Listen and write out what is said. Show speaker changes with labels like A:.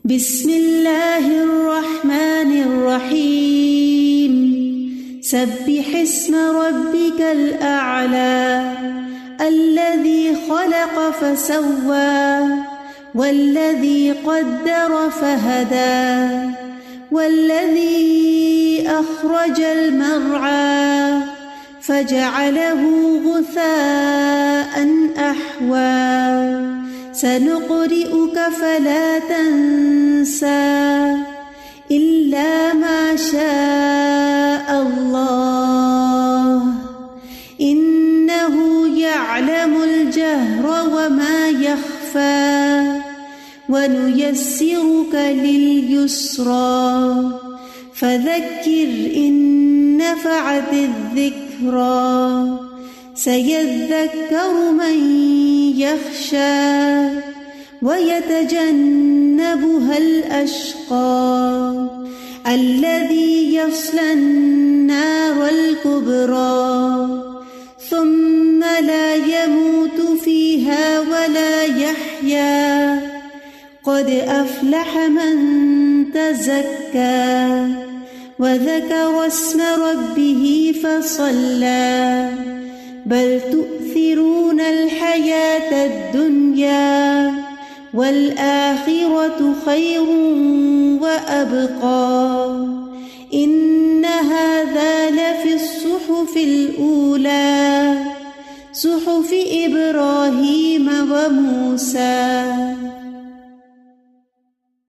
A: بسم الله الرحمن الرحيم سبح اسم ربك الأعلى الذي خلق فسوى والذي قدر فهدى والذي أخرج المرعى فجعله غثاء أحوى سنقرئك فلا تنسى إلا ما شاء الله إنه يعلم الجهر وما يخفى ونيسرك لليسرى فذكر إن نفعت الذكرى سيذكر من يخشى ويتجنبها الأشقى الذي يصلى النار الكبرى ثم لا يموت فيها ولا يحيا قد أفلح من تزكى وذكر اسم ربه فصلى بل تؤثرون الحياة الدنيا والآخرة خير وأبقى إن هذا لفي الصحف الأولى صحف إبراهيم وموسى